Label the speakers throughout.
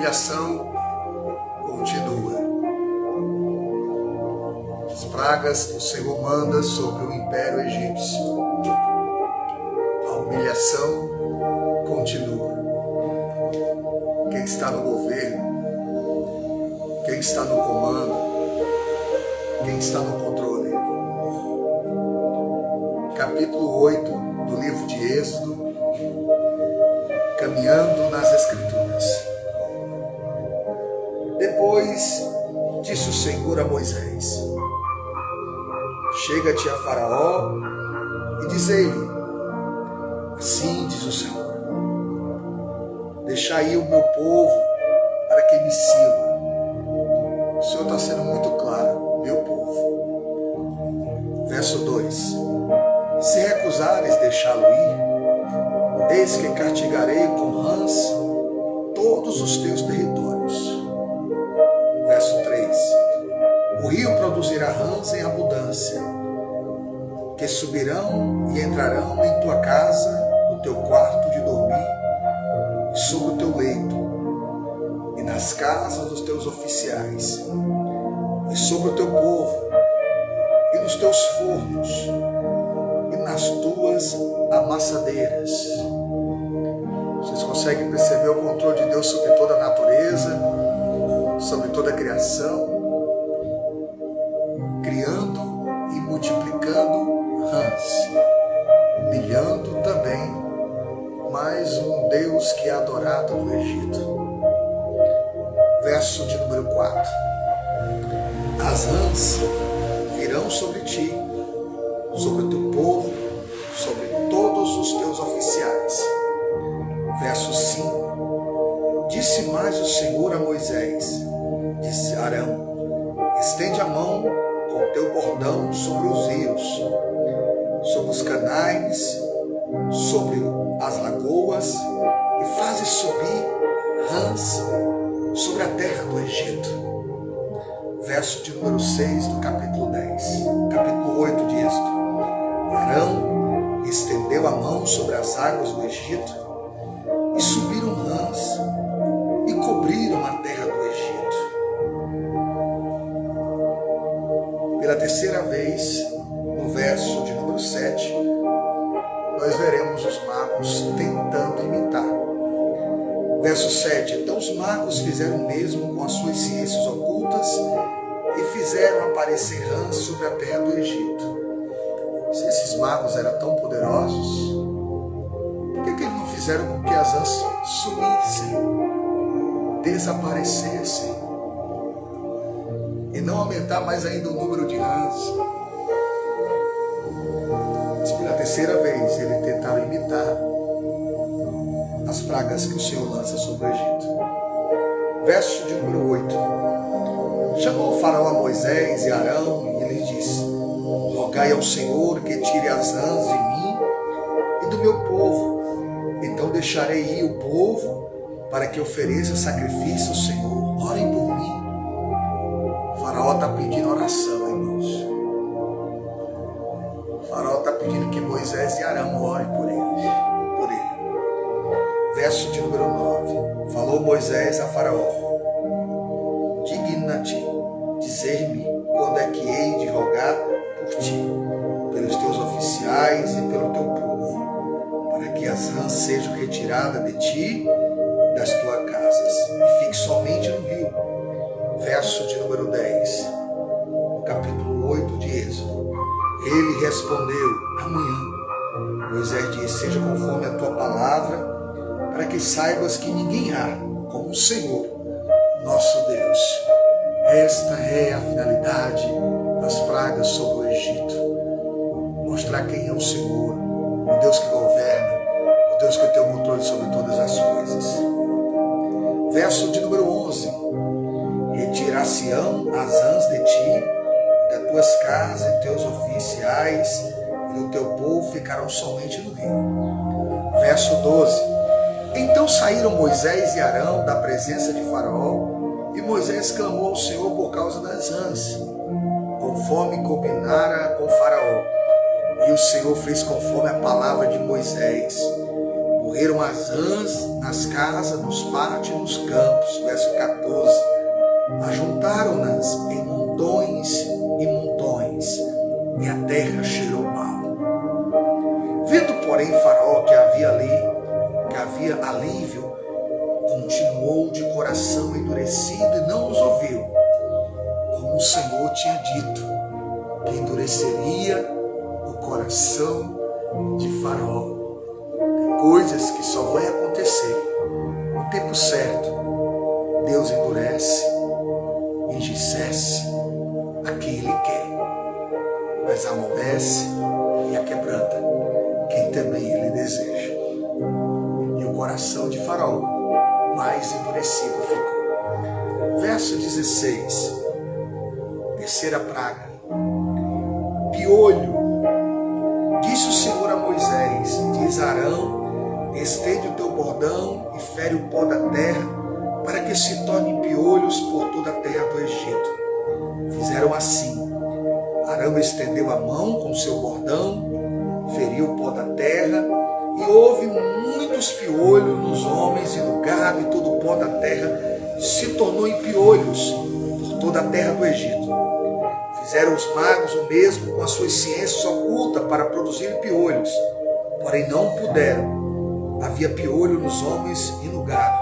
Speaker 1: humilhação continua. As pragas que o Senhor manda sobre o Império Egípcio, a humilhação continua. Quem está no governo, quem está no comando, quem está no controle. Capítulo 8 do livro de Êxodo, caminhando nas Escrituras. Depois disse o Senhor a Moisés: chega-te a Faraó e diz-lhe: assim diz o Senhor, deixai ir o meu povo para que me sirva. O Senhor está sendo muito claro, meu povo. Verso 2: se recusares deixá-lo ir, eis que castigarei com rãs todos os teus territórios. Verso 3: o rio produzirá rãs em abundância, que subirão e entrarão em tua casa, no teu quarto de dormir, e sobre o teu leito, e nas casas dos teus oficiais, e sobre o teu povo, e nos teus fornos, e nas tuas amassadeiras. Vocês conseguem perceber o controle de Deus sobre toda a natureza, sobre toda a criação, criando e multiplicando rãs, humilhando também mais um Deus que é adorado no Egito. Verso de número 4: as rãs virão sobre ti, sobre o teu povo, sobre todos os teus oficiais. Verso 5: disse mais o Senhor a Moisés, disse Arão: estende a mão com o teu bordão sobre os rios, sobre os canais, sobre as lagoas, e faze subir rãs sobre a terra do Egito. Verso de número 6 do capítulo 10, capítulo 8 de Êxodo. Arão estendeu a mão sobre as águas do Egito, e subiram rãs, e cobriram a terra do Egito. Pela terceira vez, no verso de número 7, nós veremos os magos tentando imitar. Verso 7: então os magos fizeram o mesmo com as suas ciências ocultas, e fizeram aparecer rãs sobre a terra do Egito. Se esses magos eram tão poderosos, por que eles não fizeram com que as rãs sumissem, desaparecessem, e não aumentar mais ainda o número de rãs? Mas pela terceira vez eles tentaram imitar as pragas que o Senhor lança sobre o Egito. Verso de número 8: chamou o Faraó a Moisés e Arão e lhes disse: rogai ao Senhor que tire as rãs de mim e do meu povo. Então deixarei ir o povo para que ofereça sacrifício ao Senhor. Orem por mim. O Faraó está pedindo oração, irmãos. O Faraó está pedindo que Moisés e Arão orem por ele. Verso de número 9: falou Moisés a Faraó: digna-te dizer-me quando é que hei de rogar por ti, pelos teus oficiais e pelo teu povo, para que as rãs sejam retiradas de ti e das tuas casas, e fique somente no rio. Verso de número 10, no capítulo 8 de Êxodo. Ele respondeu: amanhã. Moisés disse: seja conforme a tua palavra, para que saibas que ninguém há como o Senhor, nosso Deus. Esta é a finalidade das pragas sobre o Egito. Mostrar quem é o Senhor, o Deus que governa, o Deus que tem o controle sobre todas as coisas. Verso de número 11: retirar-se-ão as rãs de ti, das tuas casas e teus oficiais, e do teu povo ficarão somente no rio. Verso 12: então saíram Moisés e Arão da presença de Faraó, e Moisés clamou ao Senhor por causa das rãs, conforme combinara com Faraó. E o Senhor fez conforme a palavra de Moisés. Morreram as rãs nas casas, nos pátios, nos campos. Verso 14. Ajuntaram-nas em montões e montões, e a terra cheirou mal. Vendo, porém, Faraó que havia alívio, continuou de coração endurecido e não os ouviu, como o Senhor tinha dito, que endureceria o coração de Faraó. Coisas que só vão acontecer no tempo certo. Deus endurece, enrijece a quem Ele quer, mas amolece e aquebranta quem também Ele deseja. E o coração de Faraó mais endurecido ficou. Verso 16, terceira praga. Piolho. Disse o Senhor a Moisés: diz Arão, estende o teu bordão e fere o pó da terra, para que se tornem piolhos por toda a terra do Egito. Fizeram assim. Arão estendeu a mão com o seu bordão, feriu o pó da terra, e houve muitos piolhos nos homens e no gado, e todo o pó da terra se tornou em piolhos por toda a terra do Egito. Fizeram os magos o mesmo com as suas ciências ocultas para produzir piolhos, porém não puderam. Havia piolho nos homens e no gado.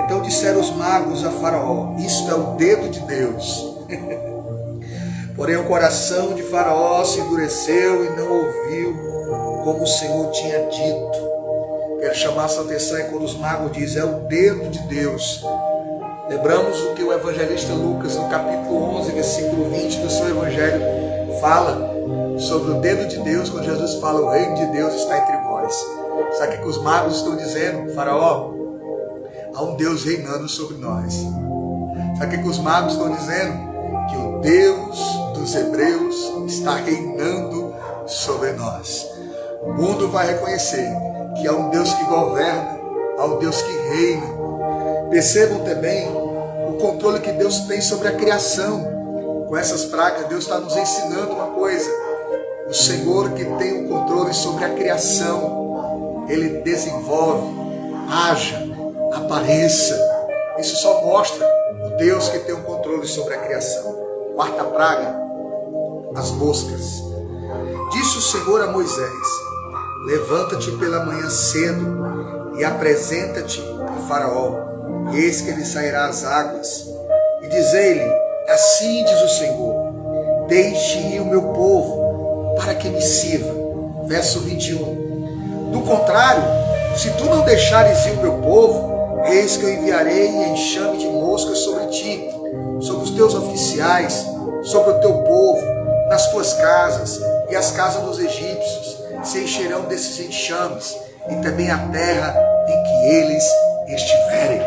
Speaker 1: Então disseram os magos a Faraó: isto é o dedo de Deus. Porém o coração de Faraó se endureceu e não ouviu como o Senhor tinha dito. Quero chamar essa atenção é quando os magos dizem: é o dedo de Deus. Lembramos o que o evangelista Lucas, no capítulo 11, versículo 20 do seu evangelho, fala sobre o dedo de Deus, quando Jesus fala: o reino de Deus está entre vós. Sabe o que os magos estão dizendo? Faraó, há um Deus reinando sobre nós. Sabe o que os magos estão dizendo? Que o Deus dos hebreus está reinando sobre nós. O mundo vai reconhecer que há um Deus que governa, há um Deus que reina. Percebam também o controle que Deus tem sobre a criação. Com essas pragas, Deus está nos ensinando uma coisa: o Senhor que tem o controle sobre a criação, Ele desenvolve, haja, apareça. Isso só mostra o Deus que tem o controle sobre a criação. Quarta praga, as moscas. Disse o Senhor a Moisés: levanta-te pela manhã cedo e apresenta-te a Faraó, e eis que ele sairá às águas. E dizei-lhe: assim diz o Senhor, deixe ir o meu povo, para que me sirva. Verso 21. Do contrário, se tu não deixares ir o meu povo, eis que eu enviarei enxame de moscas sobre ti, sobre os teus oficiais, sobre o teu povo, nas tuas casas, e as casas dos egípcios se encherão desses enxames, e também a terra em que eles estiverem.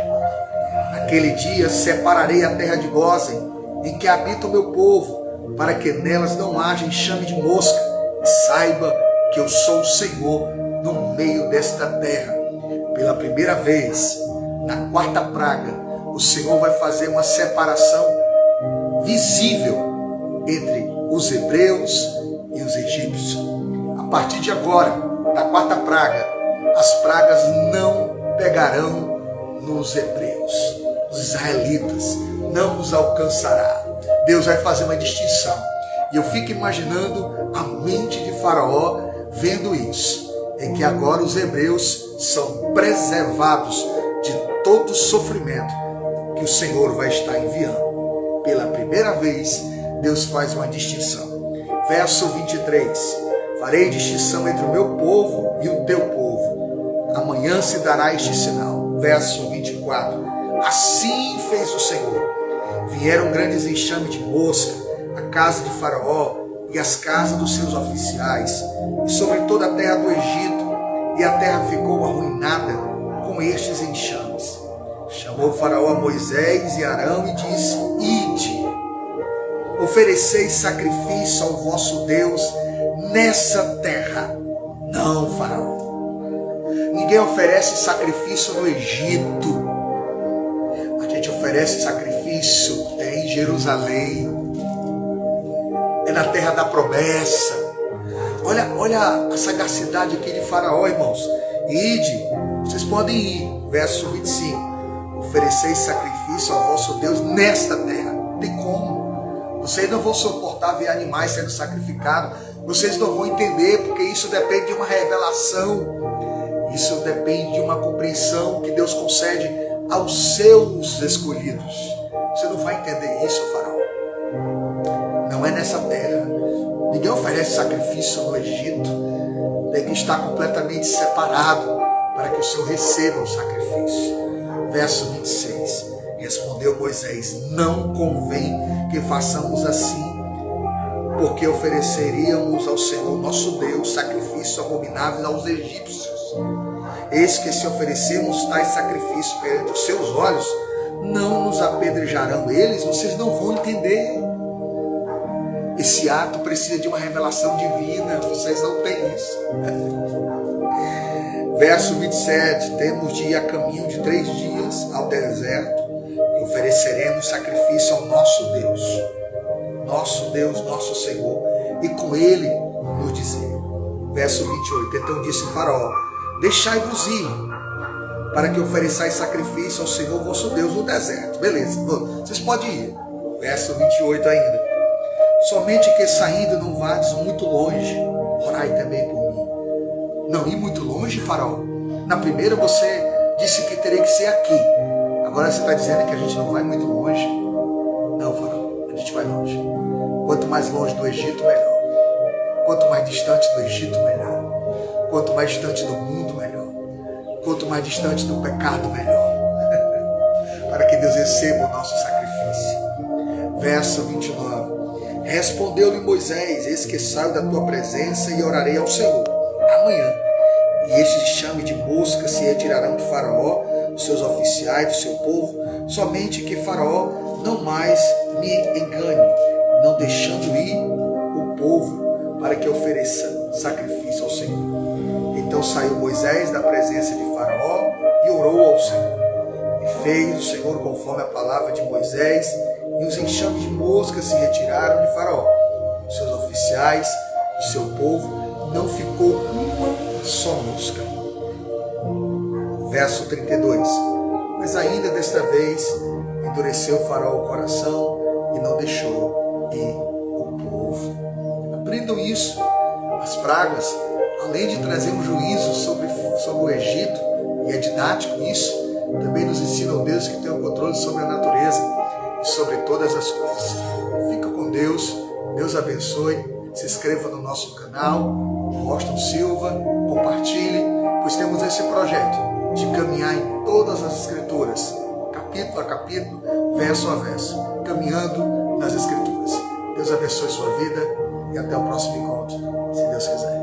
Speaker 1: Naquele dia separarei a terra de Gósen, em que habita o meu povo, para que nelas não haja enxame de mosca, e saiba que eu sou o Senhor no meio desta terra. Pela primeira vez, na quarta praga, o Senhor vai fazer uma separação visível entre os hebreus e os egípcios. A partir de agora, da quarta praga, as pragas não pegarão nos hebreus, os israelitas, não os alcançará. Deus vai fazer uma distinção. E eu fico imaginando a mente de Faraó vendo isso, em que agora os hebreus são preservados de todo o sofrimento que o Senhor vai estar enviando. Pela primeira vez, Deus faz uma distinção. Verso 23. Farei distinção entre o meu povo e o teu povo. Amanhã se dará este sinal. Verso 24. Assim fez o Senhor. Vieram grandes enxames de mosca, a casa de Faraó e as casas dos seus oficiais, e sobre toda a terra do Egito, e a terra ficou arruinada com estes enxames. Chamou Faraó a Moisés e Arão e disse: ide, ofereceis sacrifício ao vosso Deus nessa terra. Não, Faraó, ninguém oferece sacrifício no Egito. A gente oferece sacrifício em Jerusalém, é na terra da promessa. Olha a sagacidade aqui de Faraó, irmãos. Ide, vocês podem ir, verso 25, ofereceis sacrifício ao vosso Deus nesta terra. Não tem como. Vocês não vão suportar ver animais sendo sacrificados, vocês não vão entender, porque isso depende de uma revelação, isso depende de uma compreensão que Deus concede aos seus escolhidos. Você não vai entender isso, faraó. Não é nessa terra. Ninguém oferece sacrifício no Egito. Tem que estar completamente separado para que o Senhor receba o sacrifício. Verso 26. Respondeu Moisés: não convém que façamos assim, porque ofereceríamos ao Senhor nosso Deus sacrifícios abomináveis aos egípcios. Eis que se oferecermos tais sacrifícios perante os seus olhos, não nos apedrejarão eles. Vocês não vão entender. Esse ato precisa de uma revelação divina. Vocês não têm isso. Verso 27. Temos de ir a caminho de 3 dias ao deserto e ofereceremos sacrifício ao nosso Deus, nosso Senhor, e com ele nos dizer. Verso 28. Então disse Faraó: deixai-vos ir, para que ofereçais sacrifício ao Senhor vosso Deus no deserto. Beleza, vocês podem ir. Verso 28 ainda. Somente que saindo não vades muito longe, orai também por mim. Não ir muito longe, Faraó? Na primeira você disse que teria que ser aqui. Agora você está dizendo que a gente não vai muito longe. Não, Faraó, a gente vai longe. Quanto mais longe do Egito, melhor. Quanto mais distante do Egito, melhor. Quanto mais distante do mundo, melhor. Quanto mais distante do pecado, melhor. Para que Deus receba o nosso sacrifício. Verso 29. Respondeu-lhe Moisés: eis que saio da tua presença e orarei ao Senhor amanhã. E este enxame de moscas se retirarão de Faraó, dos seus oficiais, do seu povo, somente que Faraó não mais me engane, não deixando ir o povo, para que ofereça sacrifício ao Senhor. Então saiu Moisés da presença de Faraó e orou ao Senhor. E fez o Senhor conforme a palavra de Moisés, e os enxames de moscas se retiraram de Faraó. Os seus oficiais, o seu povo, não ficou uma só mosca. Verso 32. Mas ainda desta vez endureceu Faraó o coração e não deixou ir o povo. Aprendam isso. As pragas, além de trazer um juízo sobre o Egito, e é didático isso, também nos ensina o Deus que tem o controle sobre a natureza e sobre todas as coisas. Fica com Deus, Deus abençoe, se inscreva no nosso canal, Washington Silva, compartilhe, pois temos esse projeto de caminhar em todas as Escrituras, capítulo a capítulo, verso a verso, caminhando nas Escrituras. Deus abençoe sua vida e até o próximo encontro, se Deus quiser.